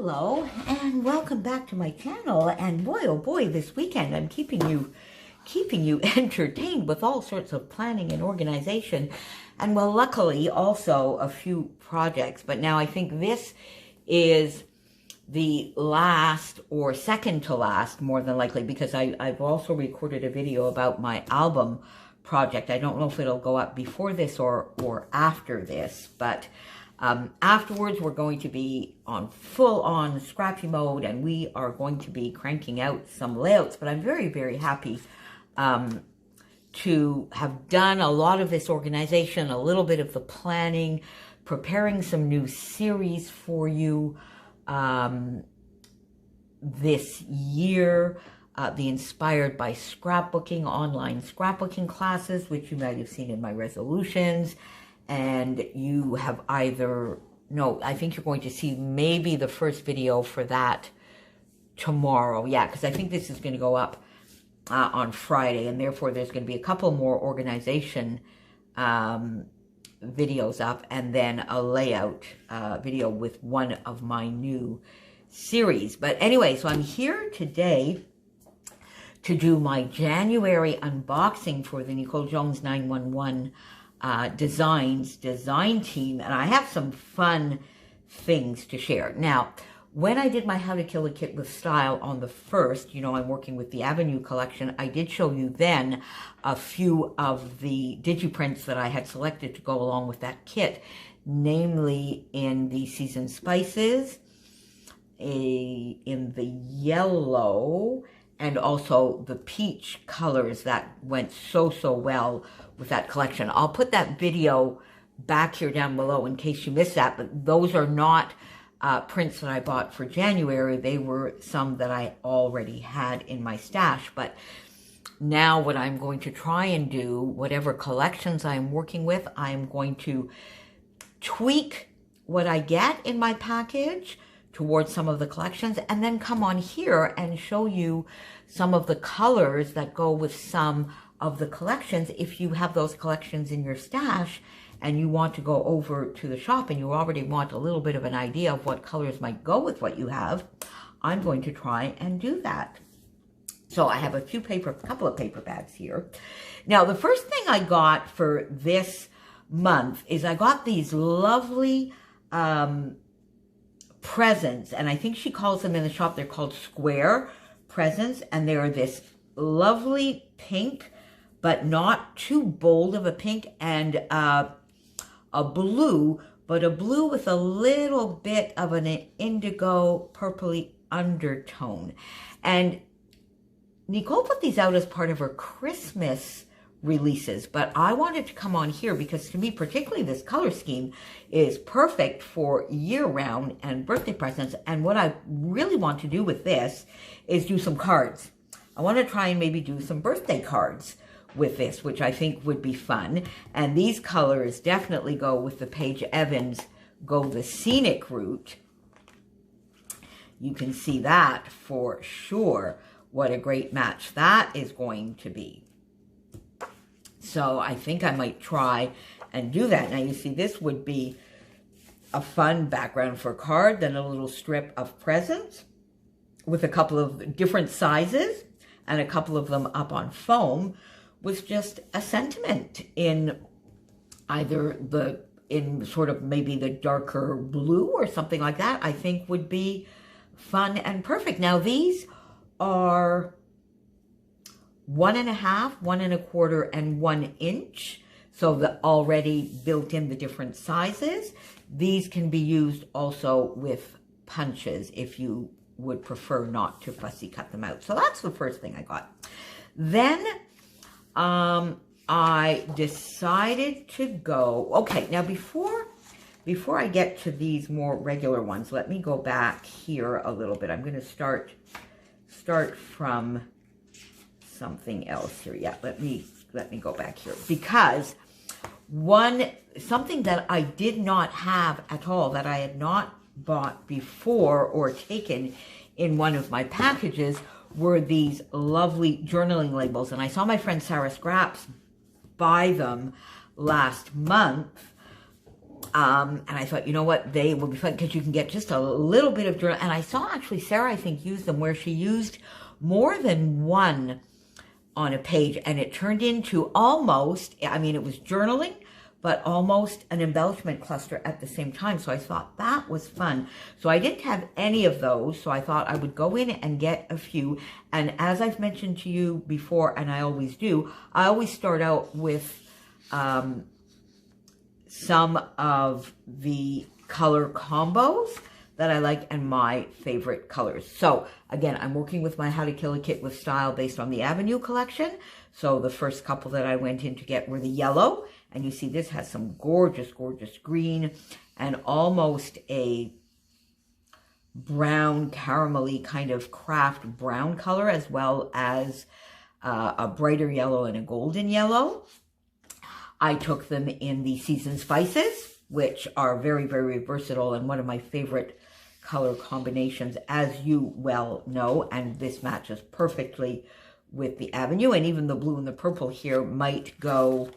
Hello and welcome back to my channel. And boy oh boy, this weekend I'm keeping you entertained with all sorts of planning and organization, and well, luckily also a few projects. But now I think this is the last or second to last, more than likely, because I've also recorded a video about my album project. I don't know if it'll go up before this or after this, but afterwards we're going to be on full-on scratchy mode, and we are going to be cranking out some layouts. But I'm very, very happy to have done a lot of this organization, a little bit of the planning, preparing some new series for you this year. The Inspired by Scrapbooking online scrapbooking classes, which you might have seen in my resolutions. And you have I think you're going to see maybe the first video for that tomorrow. Yeah, because I think this is going to go up on Friday, and therefore there's going to be a couple more organization videos up, and then a layout video with one of my new series. But anyway, so I'm here today to do my January unboxing for the Nicole Jones 911 design team, and I have some fun things to share. Now, when I did my How to Kill a Kit with Style on the 1st, I'm working with the Avenue collection, I did show you then a few of the digiprints that I had selected to go along with that kit, namely in the Seasoned Spices, in the yellow, and also the peach colors that went so well with that collection. I'll put that video back here down below in case you missed that, but those are not prints that I bought for January. They were some that I already had in my stash. But now what I'm going to try and do, whatever collections I'm working with, I'm going to tweak what I get in my package towards some of the collections, and then come on here and show you some of the colors that go with some of the collections. If you have those collections in your stash and you want to go over to the shop and you already want a little bit of an idea of what colors might go with what you have, I'm going to try and do that. So I have a couple of paper bags here. Now, the first thing I got for this month is I got these lovely presents, and I think she calls them in the shop, they're called square presents, and they're this lovely pink, but not too bold of a pink, and a blue, but a blue with a little bit of an indigo purpley undertone. And Nicole put these out as part of her Christmas releases, but I wanted to come on here because to me, particularly, this color scheme is perfect for year-round and birthday presents. And what I really want to do with this is do some cards. I want to try and maybe do some birthday cards with this, which I think would be fun. And these colors definitely go with the Paige Evans Go the Scenic route. You can see that for sure. What a great match that is going to be. So I think I might try and do that. Now, you see, this would be a fun background for a card, then a little strip of presents with a couple of different sizes and a couple of them up on foam with just a sentiment in either in sort of maybe the darker blue or something like that, I think would be fun and perfect. Now, these are 1.5, 1.25, and 1 inch. So the already built in the different sizes. These can be used also with punches if you would prefer not to fussy cut them out. So that's the first thing I got. Then I decided to go, okay, now before I get to these more regular ones, let me go back here a little bit. I'm going to start from something else here. Yeah, let me go back here, because something that I did not have at all, that I had not bought before or taken in one of my packages, were these lovely journaling labels. And I saw my friend Sarah Scraps buy them last month, And I thought, you know what, they will be fun because you can get just a little bit of journal. And I saw actually Sarah, I think, use them where she used more than one on a page, and it turned into almost, I mean, it was journaling, but almost an embellishment cluster at the same time. So I thought that was fun. So I didn't have any of those, so I thought I would go in and get a few. And as I've mentioned to you before, and I always do, I always start out with some of the color combos that I like and my favorite colors. So again, I'm working with my How to Kill a Kit with Style based on the Avenue collection. So the first couple that I went in to get were the yellow, and you see this has some gorgeous, gorgeous green and almost a brown, caramelly kind of craft brown color, as well as a brighter yellow and a golden yellow. I took them in the Seasoned Spices, which are very, very versatile and one of my favorite color combinations, as you well know, and this matches perfectly with the Avenue, and even the blue and the purple here might go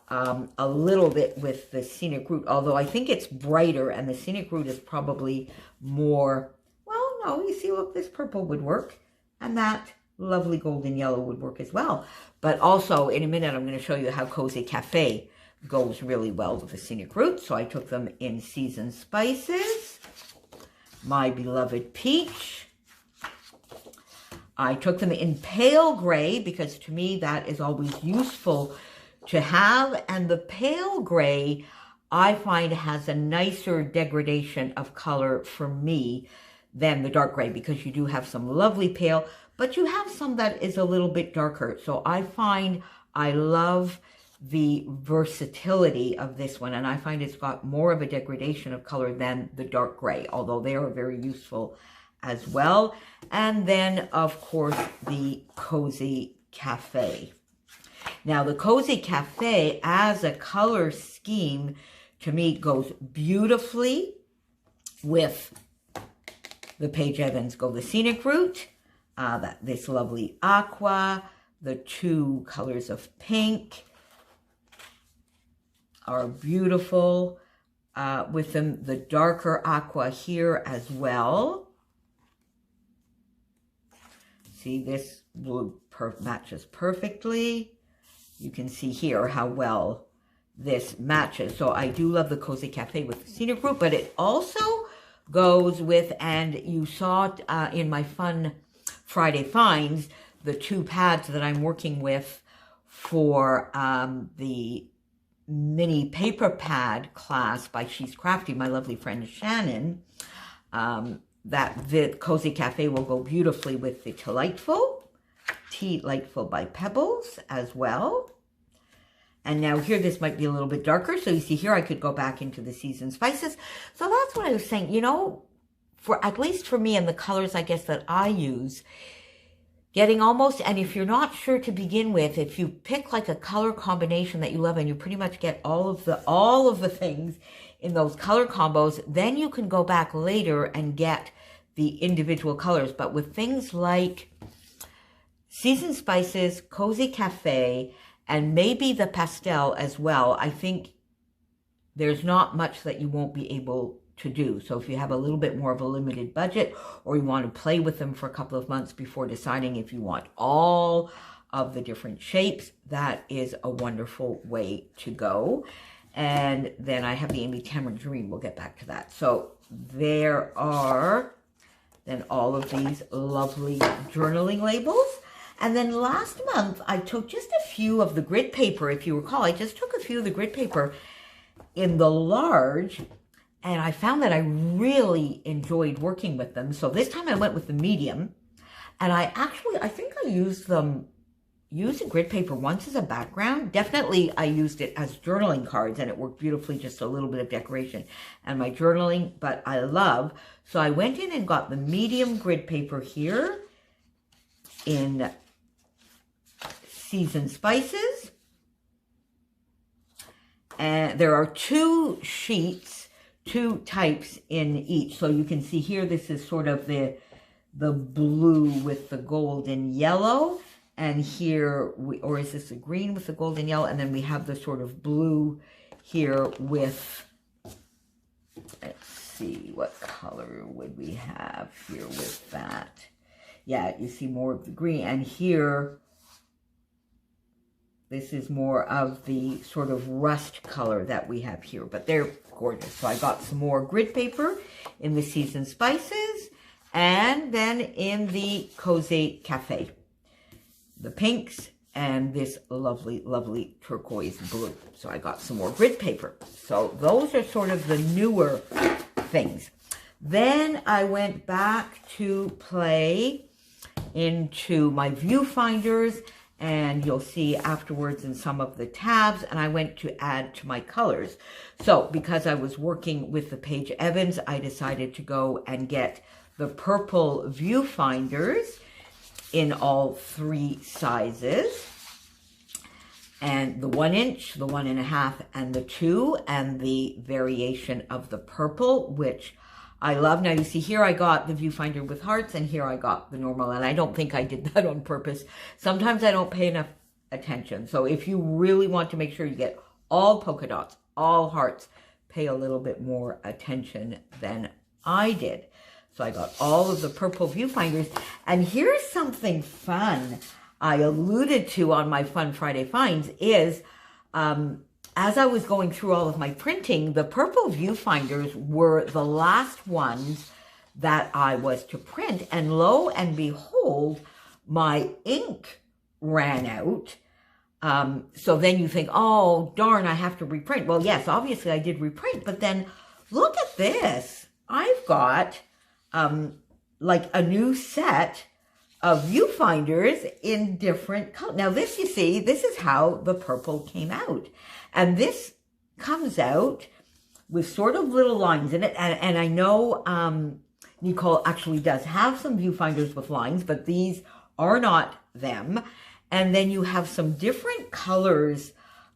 a little bit with the Scenic Route, although I think it's brighter, and the Scenic Route is probably more, well, no, you see, look, this purple would work, and that lovely golden yellow would work as well. But also, in a minute, I'm going to show you how Cosy Cafe goes really well with the Scenic Route. So I took them in Seasoned Spices, my beloved peach. I took them in pale gray because to me that is always useful to have. And the pale gray, I find, has a nicer degradation of color for me than the dark gray, because you do have some lovely pale, but you have some that is a little bit darker. So I find I love the versatility of this one, and I find it's got more of a degradation of color than the dark gray, although they are very useful as well. And then, of course, the Cosy Cafe. Now, the Cosy Cafe as a color scheme, to me, goes beautifully with the Paige Evans Go the Scenic Route, this lovely aqua, the two colors of pink are beautiful. With them, the darker aqua here as well. See, this blue matches perfectly. You can see here how well this matches. So I do love the Cosy Cafe with the Scenic Route, but it also goes with, and you saw it in my Fun Friday Finds, the two pads that I'm working with for the mini paper pad class by She's Crafty, my lovely friend Shannon. That the Cosy Cafe will go beautifully with the Tea Lightful by Pebbles as well. And now here, this might be a little bit darker. So you see here, I could go back into the Seasoned Spices. So that's what I was saying, you know, for at least for me and the colors, I guess, that I use, getting almost, and if you're not sure to begin with, if you pick like a color combination that you love and you pretty much get all of the things in those color combos, then you can go back later and get the individual colors. But with things like Seasoned Spices, Cosy Cafe, and maybe the pastel as well, I think there's not much that you won't be able to do. So if you have a little bit more of a limited budget, or you want to play with them for a couple of months before deciding if you want all of the different shapes, that is a wonderful way to go. And then I have the Amy Tangerine. We'll get back to that. So there are then all of these lovely journaling labels. And then last month, I took just a few of the grit paper. If you recall, I just took a few of the grit paper in the large, and I found that I really enjoyed working with them. So this time I went with the medium, and I think I used the grit paper once as a background. Definitely I used it as journaling cards, and it worked beautifully, just a little bit of decoration and my journaling, but I love. So I went in and got the medium grit paper here in Seasoned Spices. And there are two sheets, two types in each. So you can see here, this is sort of the blue with the golden yellow. And here, or is this a green with the golden yellow? And then we have the sort of blue here with let's see, what color would we have here with that? Yeah, you see more of the green. And here, this is more of the sort of rust color that we have here. But they're gorgeous. So I got some more grid paper in the Seasoned Spices. And then in the Cosy Cafe. The pinks and this lovely, lovely turquoise blue. So I got some more grid paper. So those are sort of the newer things. Then I went back to play into my viewfinders, and you'll see afterwards in some of the tabs, and I went to add to my colors. So because I was working with the Paige Evans, I decided to go and get the purple viewfinders in all 3 sizes, and the 1 inch, the 1.5, and the 2, and the variation of the purple, which I love. Now you see here I got the viewfinder with hearts, and here I got the normal, and I don't think I did that on purpose. Sometimes I don't pay enough attention. So if you really want to make sure you get all polka dots, all hearts, pay a little bit more attention than I did. So I got all of the purple viewfinders. And here's something fun I alluded to on my Fun Friday Finds is, as I was going through all of my printing, the purple viewfinders were the last ones that I was to print. And lo and behold, my ink ran out. So then you think, oh, darn, I have to reprint. Well, yes, obviously I did reprint, but then look at this. I've got like a new set of viewfinders in different colors. Now this, you see, this is how the purple came out. And this comes out with sort of little lines in it. And I know Nicole actually does have some viewfinders with lines, but these are not them. And then you have some different colors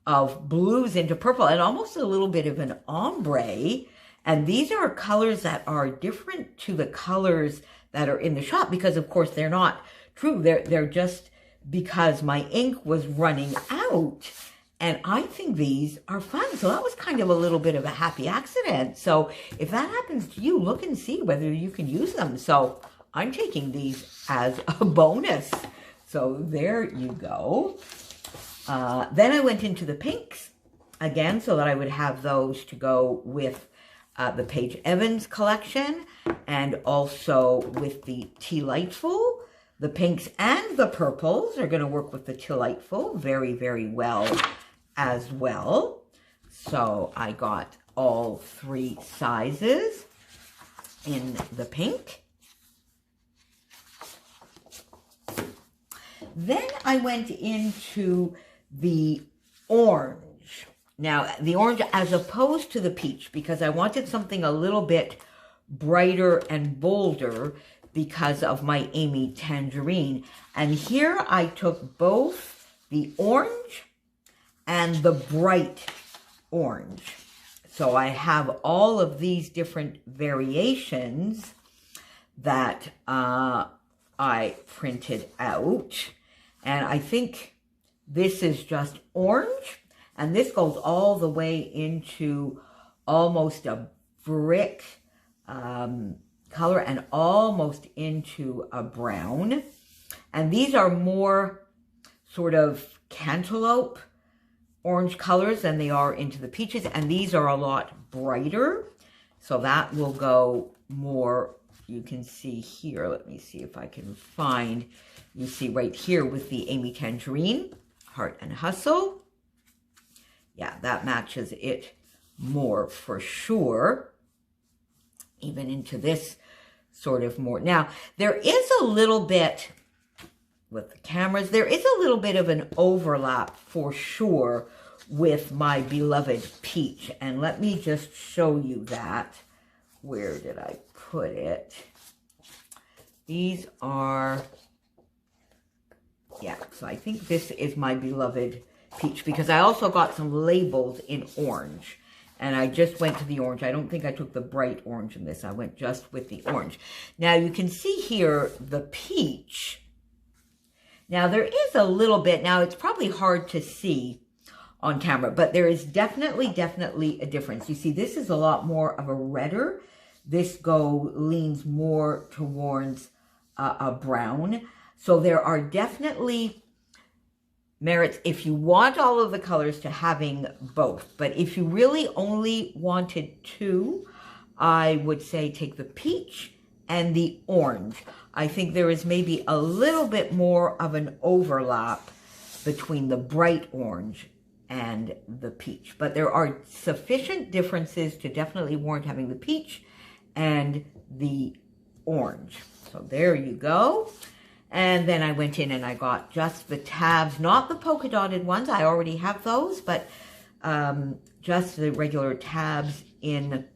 of blues into purple and almost a little bit of an ombre. And these are colors that are different to the colors that are in the shop because, of course, they're not true. They're just because my ink was running out. And I think these are fun. So that was kind of a little bit of a happy accident. So if that happens to you, look and see whether you can use them. So I'm taking these as a bonus. So there you go. Then I went into the pinks again so that I would have those to go with the Paige Evans collection and also with the Delightful. The pinks and the purples are going to work with the Delightful very, very well as well. So I got all 3 sizes in the pink. Then I went into the orange. Now, the orange as opposed to the peach, because I wanted something a little bit brighter and bolder because of my Amy Tangerine. And here I took both the orange and the bright orange. So I have all of these different variations that I printed out. And I think this is just orange. And this goes all the way into almost a brick color and almost into a brown. And these are more sort of cantaloupe orange colors than they are into the peaches. And these are a lot brighter. So that will go more, you can see here. Let me see if I can find, you see right here with the Amy Tangerine, Heart and Hustle. Yeah, that matches it more for sure. Even into this sort of more. Now, there is a little bit, with the cameras, there is a little bit of an overlap for sure with my beloved peach. And let me just show you that. Where did I put it? These are, yeah, so I think this is my beloved peach because I also got some labels in orange. And I just went to the orange. I don't think I took the bright orange in this. I went just with the orange. Now, you can see here the peach. Now, there is a little bit. Now, it's probably hard to see on camera, but there is definitely a difference. You see, this is a lot more of a redder. This leans more towards a brown. So there are definitely merits if you want all of the colors to having both. But if you really only wanted two, I would say take the peach and the orange. I think there is maybe a little bit more of an overlap between the bright orange and the peach. But there are sufficient differences to definitely warrant having the peach and the orange. So there you go. And then I went in and I got just the tabs, not the polka dotted ones. I already have those, but just the regular tabs in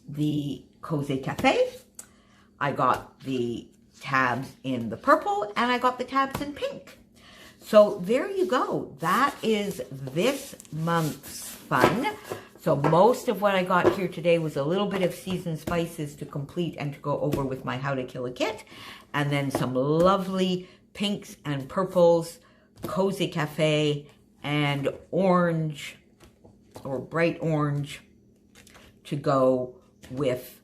the Cosy Cafe. I got the tabs in the purple and I got the tabs in pink. So there you go. That is this month's fun. So most of what I got here today was a little bit of seasoned spices to complete and to go over with my How to Kill a Kit. And then some lovely pinks and purples, Cosy Cafe, and orange or bright orange to go with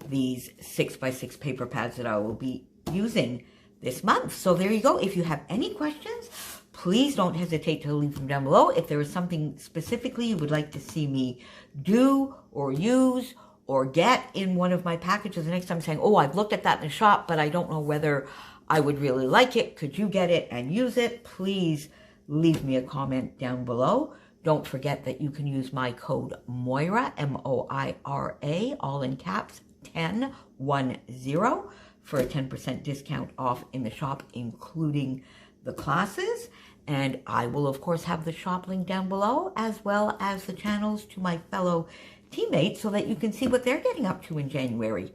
these 6x6 paper pads that I will be using this month. So there you go. If you have any questions, please don't hesitate to leave them down below. If there is something specifically you would like to see me do or use or get in one of my packages the next time, saying, oh, I've looked at that in the shop, but I don't know whether I would really like it. Could you get it and use it? Please leave me a comment down below. Don't forget that you can use my code Moira, M-O-I-R-A, all in caps, 1010, for a 10% discount off in the shop, including the classes. And I will, of course, have the shop link down below, as well as the channels to my fellow teammates so that you can see what they're getting up to in January.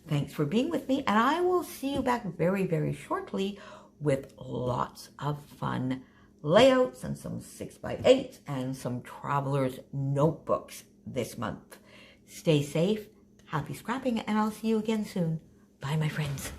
Thanks for being with me, and I will see you back very, very shortly with lots of fun layouts and some 6x8s and some traveler's notebooks this month. Stay safe, happy scrapping, and I'll see you again soon. Bye, my friends.